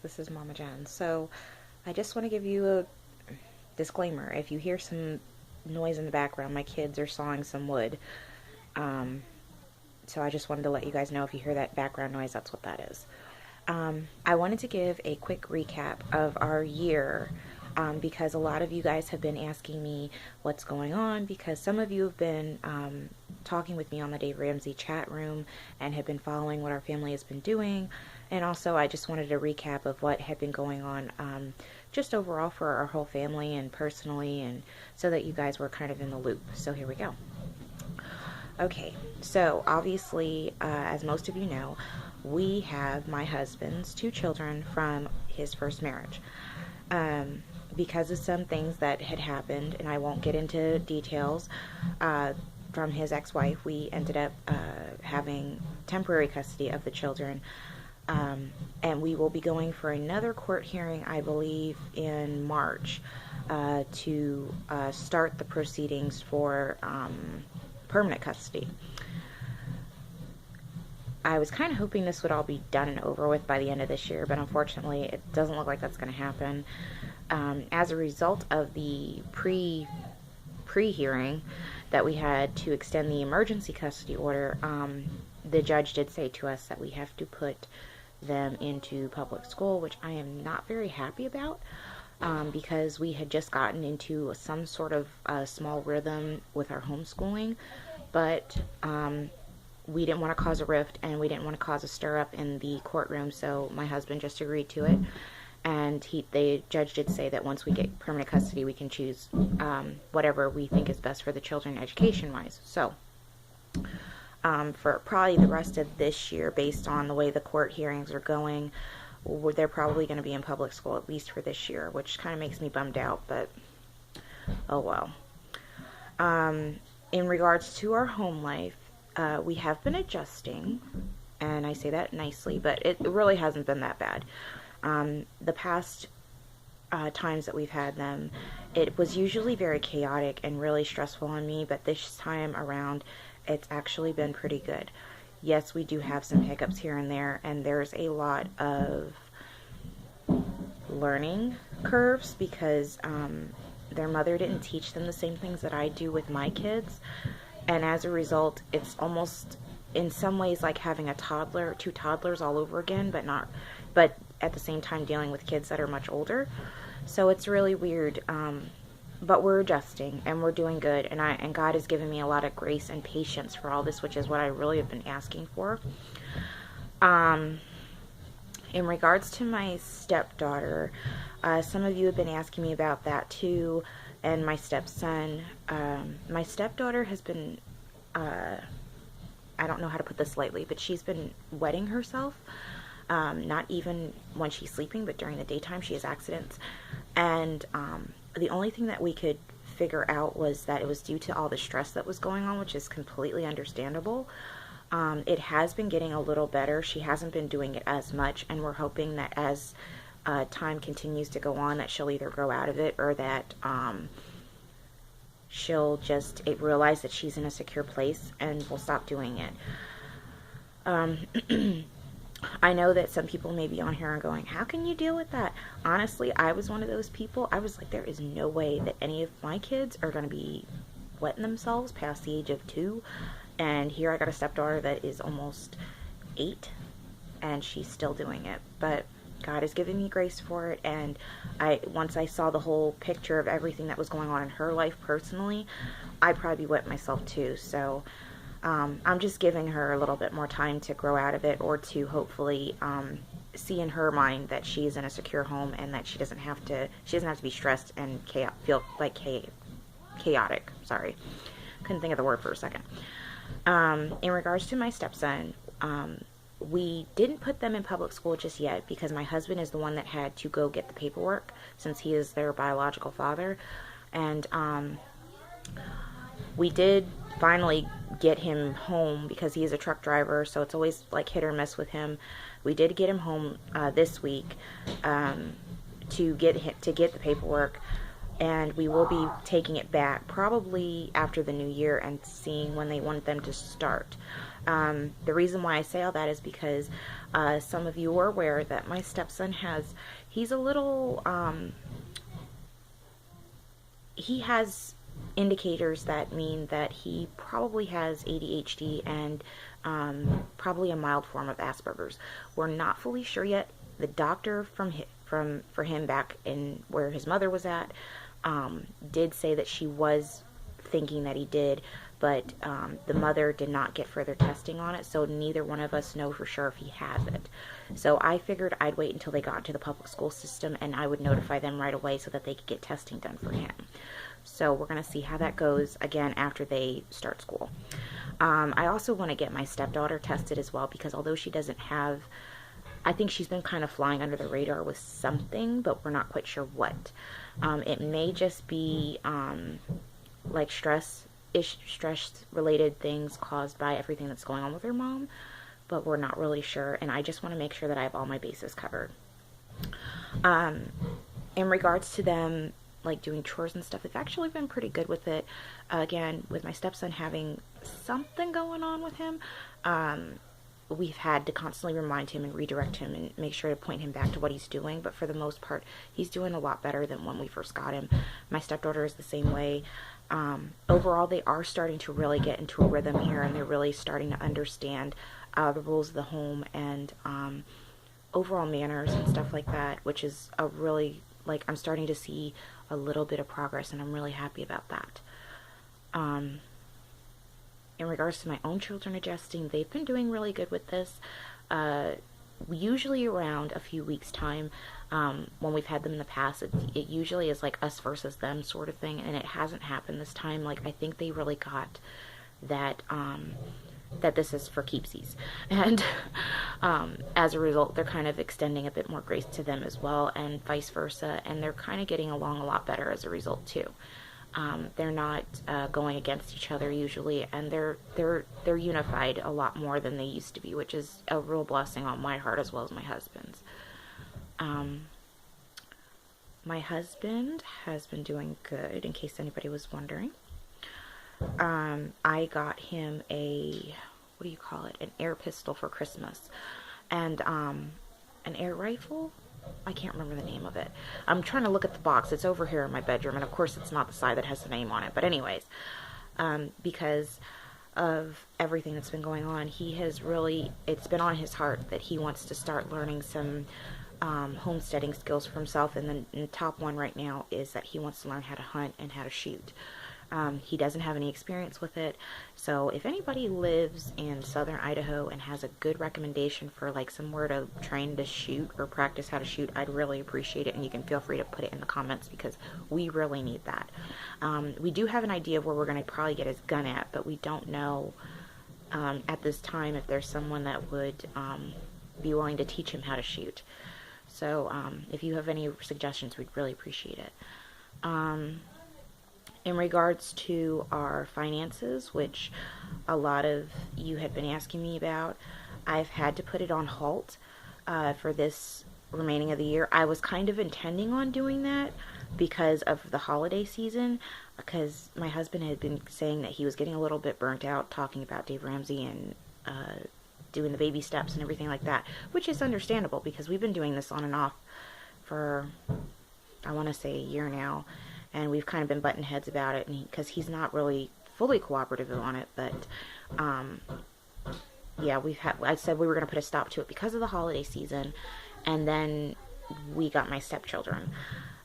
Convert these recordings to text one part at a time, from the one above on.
This is Mama Jen. So I just want to give you a disclaimer. If you hear some noise in the background, my kids are sawing some wood. Um, so I just wanted to let you guys know, if you hear that background noise, that's what that is. I wanted to give a quick recap of our year because a lot of you guys have been asking me what's going on, because some of you have been talking with me on the Dave Ramsey chat room and have been following what our family has been doing. And also I just wanted a recap of what had been going on just overall for our whole family and personally, and so that you guys were kind of in the loop. So here we go. Okay, so obviously, as most of you know, we have my husband's two children from his first marriage. Because of some things that had happened, and I won't get into details, from his ex-wife, we ended up having temporary custody of the children. And we will be going for another court hearing, I believe, in March to start the proceedings for permanent custody. I was kind of hoping this would all be done and over with by the end of this year, but unfortunately it doesn't look like that's going to happen. As a result of the pre-hearing that we had to extend the emergency custody order, the judge did say to us that we have to put them into public school, which I am not very happy about, because we had just gotten into some sort of small rhythm with our homeschooling, but we didn't want to cause a rift and we didn't want to cause a stir up in the courtroom, so my husband just agreed to it. And the judge did say that once we get permanent custody, we can choose whatever we think is best for the children education-wise. So for probably the rest of this year, based on the way the court hearings are going, they're probably going to be in public school, at least for this year, which kind of makes me bummed out, but oh well. In regards to our home life, we have been adjusting, and I say that nicely, but it really hasn't been that bad. The past times that we've had them, it was usually very chaotic and really stressful on me, but this time around, it's actually been pretty good. Yes, we do have some hiccups here and there, and there's a lot of learning curves because their mother didn't teach them the same things that I do with my kids, and as a result, it's almost in some ways like having two toddlers all over again, but at the same time dealing with kids that are much older. So it's really weird, but we're adjusting and we're doing good, and God has given me a lot of grace and patience for all this, which is what I really have been asking for. In regards to my stepdaughter, some of you have been asking me about that too, and my stepson. My stepdaughter has been, I don't know how to put this lightly, but she's been wetting herself. Not even when she's sleeping, but during the daytime she has accidents. And the only thing that we could figure out was that it was due to all the stress that was going on, which is completely understandable. It has been getting a little better. She hasn't been doing it as much, and we're hoping that as time continues to go on, that she'll either grow out of it or that she'll just realize that she's in a secure place and will stop doing it. I know that some people may be on here and going, how can you deal with that? Honestly, I was one of those people. I was like, there is no way that any of my kids are going to be wetting themselves past the age of 2. And here I got a stepdaughter that is almost 8, and she's still doing it. But God has given me grace for it, and once I saw the whole picture of everything that was going on in her life personally, I'd probably wet myself too. So I'm just giving her a little bit more time to grow out of it, or to hopefully see in her mind that she's in a secure home and that she doesn't have to be stressed and feel like chaotic. Sorry, couldn't think of the word for a second. In regards to my stepson, we didn't put them in public school just yet because my husband is the one that had to go get the paperwork since he is their biological father. And we did finally get him home because he is a truck driver, so it's always like hit or miss with him. We did get him home this week to get the paperwork. and we will be taking it back probably after the new year and seeing when they want them to start. The reason why I say all that is because some of you are aware that my stepson he's a little, he has indicators that mean that he probably has ADHD and probably a mild form of Asperger's. We're not fully sure yet. The doctor for him back in where his mother was at did say that she was thinking that he did, but the mother did not get further testing on it, so neither one of us know for sure if he has it. So I figured I'd wait until they got into the public school system and I would notify them right away so that they could get testing done for him. So we're going to see how that goes again after they start school. I also want to get my stepdaughter tested as well, because although she doesn't have, I think she's been kind of flying under the radar with something, but we're not quite sure what. It may just be like stress related things caused by everything that's going on with her mom, but we're not really sure, and I just want to make sure that I have all my bases covered. In regards to them like doing chores and stuff, they've actually been pretty good with it. Again, with my stepson having something going on with him, we've had to constantly remind him and redirect him and make sure to point him back to what he's doing, but for the most part he's doing a lot better than when we first got him. My stepdaughter is the same way. Overall, they are starting to really get into a rhythm here, and they're really starting to understand the rules of the home and overall manners and stuff like that, which is a really, like, I'm starting to see a little bit of progress, and I'm really happy about that. In regards to my own children adjusting, they've been doing really good with this. Usually around a few weeks time, when we've had them in the past, it usually is like us versus them sort of thing, and it hasn't happened this time. Like, I think they really got that that this is for keepsies, and as a result they're kind of extending a bit more grace to them as well, and vice versa, and they're kind of getting along a lot better as a result too. They're not going against each other usually, and they're unified a lot more than they used to be, which is a real blessing on my heart as well as my husband's. My husband has been doing good, in case anybody was wondering. I got him a, what do you call it, an air pistol for Christmas, and an air rifle. I can't remember the name of it. I'm trying to look at the box. It's over here in my bedroom, and of course it's not the side that has the name on it. But anyways, because of everything that's been going on, it's been on his heart that he wants to start learning some homesteading skills for himself, and then the top one right now is that he wants to learn how to hunt and how to shoot. He doesn't have any experience with it, so if anybody lives in southern Idaho and has a good recommendation for like somewhere to train to shoot or practice how to shoot, I'd really appreciate it, and you can feel free to put it in the comments because we really need that. We do have an idea of where we're going to probably get his gun at, but we don't know at this time if there's someone that would be willing to teach him how to shoot. So if you have any suggestions, we'd really appreciate it. In regards to our finances, which a lot of you had been asking me about, I've had to put it on halt for this remaining of the year. I was kind of intending on doing that because of the holiday season, because my husband had been saying that he was getting a little bit burnt out talking about Dave Ramsey and doing the baby steps and everything like that, which is understandable because we've been doing this on and off for, I want to say, a year now. And we've kind of been butting heads about it, because he's not really fully cooperative on it. But yeah, I said we were going to put a stop to it because of the holiday season, and then we got my stepchildren.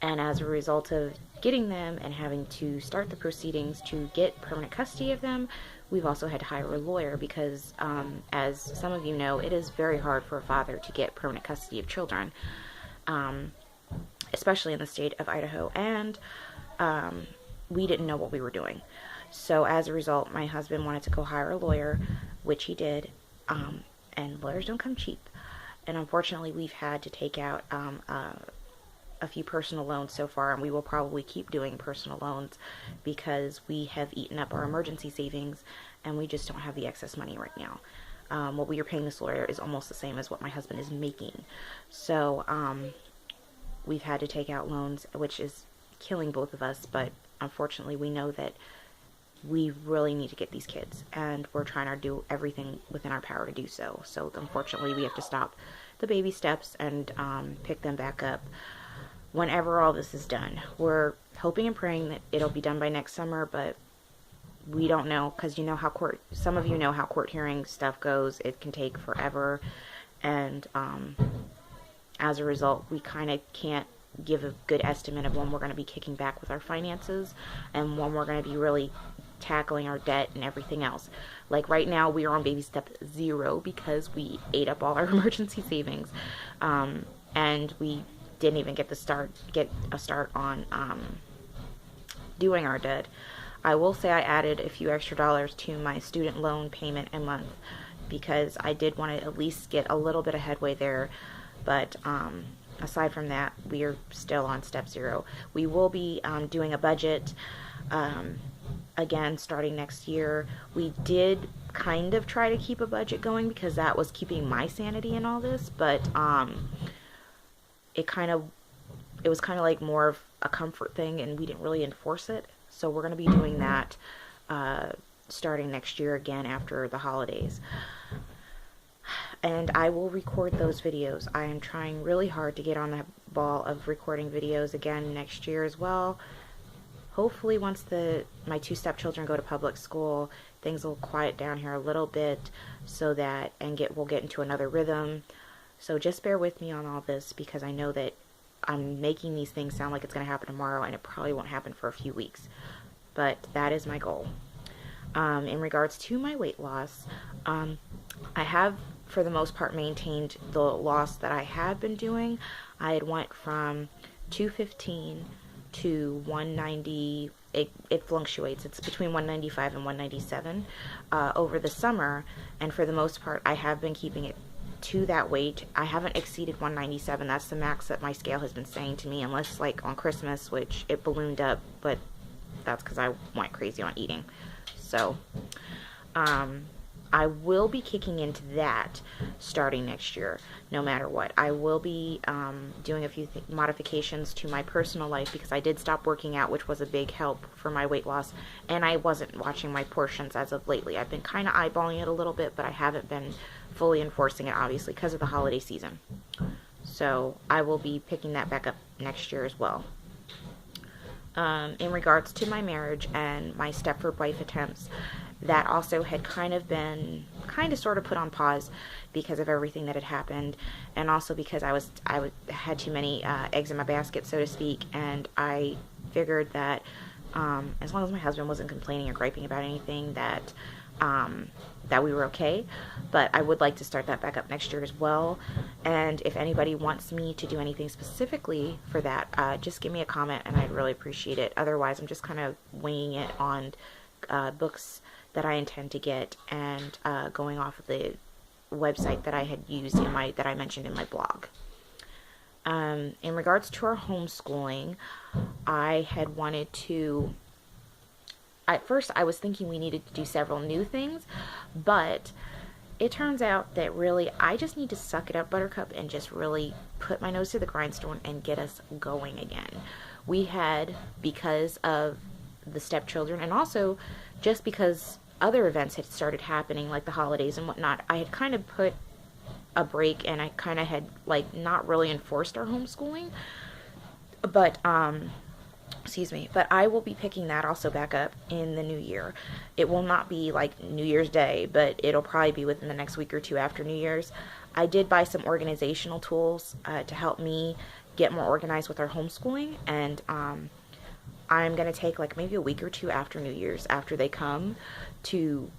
And as a result of getting them and having to start the proceedings to get permanent custody of them, we've also had to hire a lawyer because, as some of you know, it is very hard for a father to get permanent custody of children, especially in the state of Idaho. And we didn't know what we were doing. So as a result, my husband wanted to go hire a lawyer, which he did, and lawyers don't come cheap. And unfortunately, we've had to take out a few personal loans so far, and we will probably keep doing personal loans because we have eaten up our emergency savings, and we just don't have the excess money right now. What we are paying this lawyer is almost the same as what my husband is making. So we've had to take out loans, which is killing both of us, but unfortunately we know that we really need to get these kids, and we're trying to do everything within our power to do so. So unfortunately we have to stop the baby steps and pick them back up whenever all this is done. We're hoping and praying that it'll be done by next summer, but we don't know, because you know how some of you know how court hearing stuff goes. It can take forever, and as a result, we kind of can't give a good estimate of when we're going to be kicking back with our finances and when we're going to be really tackling our debt and everything else. Like right now, we are on baby step 0 because we ate up all our emergency savings, and we didn't even get a start on doing our debt. I will say I added a few extra dollars to my student loan payment a month because I did want to at least get a little bit of headway there. But aside from that, we are still on step 0. We will be doing a budget again starting next year. We did kind of try to keep a budget going because that was keeping my sanity in all this, but it was kind of like more of a comfort thing, and we didn't really enforce it. So we're going to be doing that starting next year again after the holidays. And I will record those videos. I am trying really hard to get on the ball of recording videos again next year as well. Hopefully once my 2 stepchildren go to public school, things will quiet down here a little bit so that we'll get into another rhythm. So just bear with me on all this, because I know that I'm making these things sound like it's going to happen tomorrow, and it probably won't happen for a few weeks. But that is my goal. In regards to my weight loss, I have, for the most part, maintained the loss that I have been doing. I had went from 215 to 190. It fluctuates. It's between 195 and 197 over the summer, and for the most part, I have been keeping it to that weight. I haven't exceeded 197. That's the max that my scale has been saying to me, unless like on Christmas, which it ballooned up, but that's because I went crazy on eating. So I will be kicking into that starting next year, no matter what. I will be doing a few modifications to my personal life, because I did stop working out, which was a big help for my weight loss, and I wasn't watching my portions as of lately. I've been kind of eyeballing it a little bit, but I haven't been fully enforcing it, obviously, because of the holiday season. So I will be picking that back up next year as well. In regards to my marriage and my Stepford wife attempts, that also had kind of sort of put on pause because of everything that had happened, and also because I had too many eggs in my basket, so to speak, and I figured that as long as my husband wasn't complaining or griping about anything, that we were okay. But I would like to start that back up next year as well, and if anybody wants me to do anything specifically for that, just give me a comment and I'd really appreciate it. Otherwise, I'm just kind of winging it on books that I intend to get, and going off of the website that I had used that I mentioned in my blog. In regards to our homeschooling, I had wanted to, at first I was thinking we needed to do several new things, but it turns out that really I just need to suck it up, Buttercup, and just really put my nose to the grindstone and get us going again. We had, because of the stepchildren, and also just because other events had started happening, like the holidays and whatnot, I had kind of put a break, and I kind of had like not really enforced our homeschooling. But but I will be picking that also back up in the new year. It will not be like New Year's Day, but it'll probably be within the next week or two after New Year's. I did buy some organizational tools to help me get more organized with our homeschooling, and I'm going to take like maybe a week or two after New Year's, after they come, to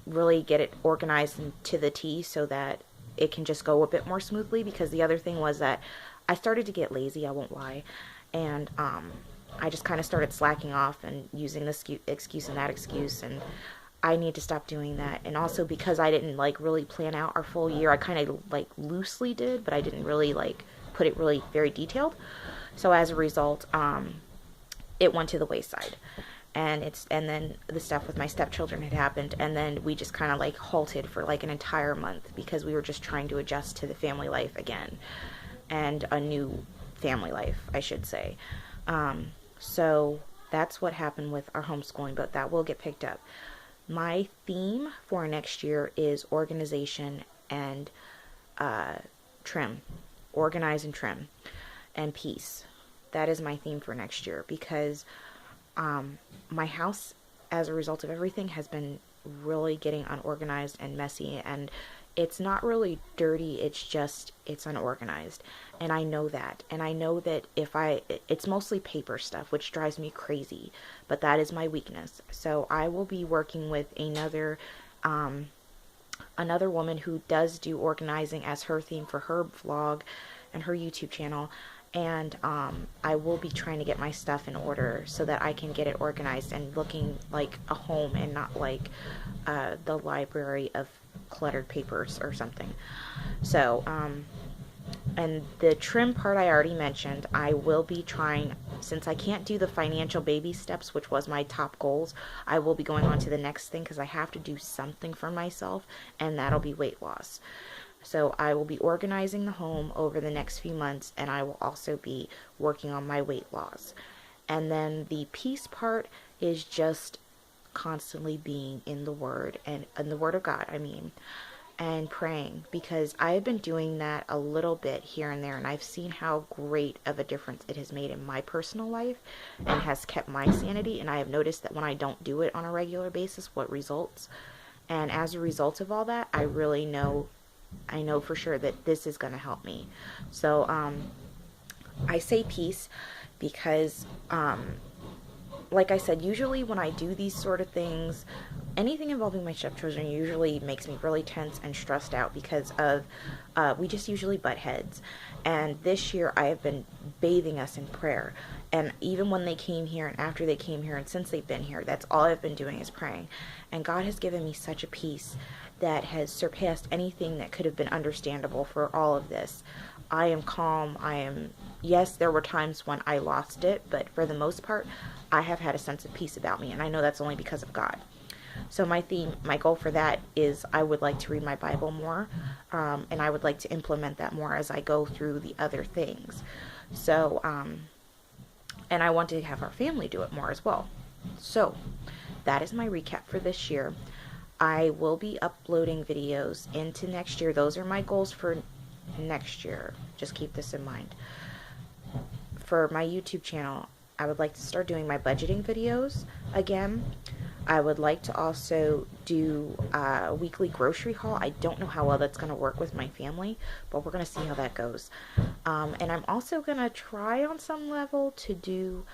really get it organized to the T so that it can just go a bit more smoothly. Because the other thing was that I started to get lazy, I won't lie, and I just kind of started slacking off and using this excuse and that excuse, and I need to stop doing that. And also because I didn't like really plan out our full year, I kind of like loosely did, but I didn't really like put it really very detailed. So as a result, it went to the wayside. And then the stuff with my stepchildren had happened, and then we just kind of like halted for like an entire month because we were just trying to adjust to the family life again, and a new family life, I should say. So that's what happened with our homeschooling, but that will get picked up. My theme for next year is organization and trim. Organize and trim and peace. That is my theme for next year because my house, as a result of everything, has been really getting unorganized and messy, and it's not really dirty, it's unorganized. And I know that. And I know that it's mostly paper stuff, which drives me crazy, but that is my weakness. So I will be working with another woman who does do organizing as her theme for her vlog and her YouTube channel. And I will be trying to get my stuff in order so that I can get it organized and looking like a home and not like the library of cluttered papers or something. So, and the trim part I already mentioned, I will be trying, since I can't do the financial baby steps, which was my top goals, I will be going on to the next thing because I have to do something for myself, and that'll be weight loss. So I will be organizing the home over the next few months, and I will also be working on my weight loss. And then the peace part is just constantly being in the Word, and in the Word of God, and praying, because I've been doing that a little bit here and there, and I've seen how great of a difference it has made in my personal life and has kept my sanity. And I have noticed that when I don't do it on a regular basis, what results. And as a result of all that, I know for sure that this is going to help me. So I say peace because like I said, usually when I do these sort of things, anything involving my stepchildren usually makes me really tense and stressed out because of we just usually butt heads. And this year I have been bathing us in prayer. And even when they came here and after they came here and since they've been here, that's all I've been doing is praying. And God has given me such a peace that has surpassed anything that could have been understandable for all of this. I am calm. Yes, there were times when I lost it, but for the most part, I have had a sense of peace about me, and I know that's only because of God. So my goal for that is I would like to read my Bible more, and I would like to implement that more as I go through the other things. So, and I want to have our family do it more as well. So that is my recap for this year. I will be uploading videos into next year. Those are my goals for next year. Just keep this in mind. For my YouTube channel, I would like to start doing my budgeting videos again. I would like to also do a weekly grocery haul. I don't know how well that's going to work with my family, but we're going to see how that goes. And I'm also going to try on some level to do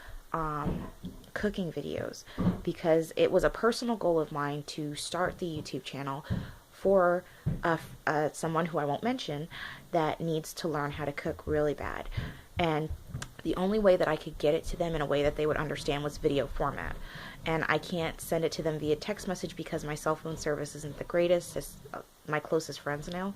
cooking videos, because it was a personal goal of mine to start the YouTube channel for someone who I won't mention that needs to learn how to cook really bad. And the only way that I could get it to them in a way that they would understand was video format. And I can't send it to them via text message because my cell phone service isn't the greatest, as my closest friends know.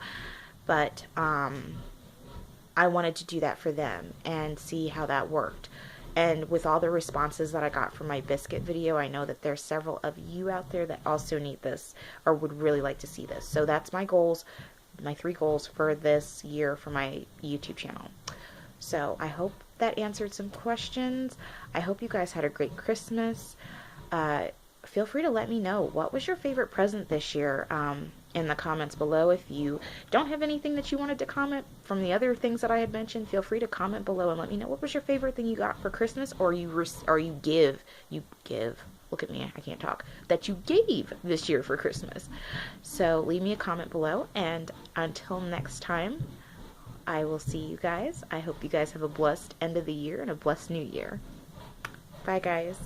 But I wanted to do that for them and see how that worked. And with all the responses that I got from my biscuit video, I know that there's several of you out there that also need this or would really like to see this. So that's my goals, my 3 goals for this year for my YouTube channel. So I hope that answered some questions. I hope you guys had a great Christmas. Feel free to let me know, what was your favorite present this year in the comments below. If you don't have anything that you wanted to comment from the other things that I had mentioned, feel free to comment below and let me know what was your favorite thing you got for Christmas, or you give. Look at me, I can't talk. That you gave this year for Christmas. So leave me a comment below, and until next time, I will see you guys. I hope you guys have a blessed end of the year and a blessed new year. Bye, guys.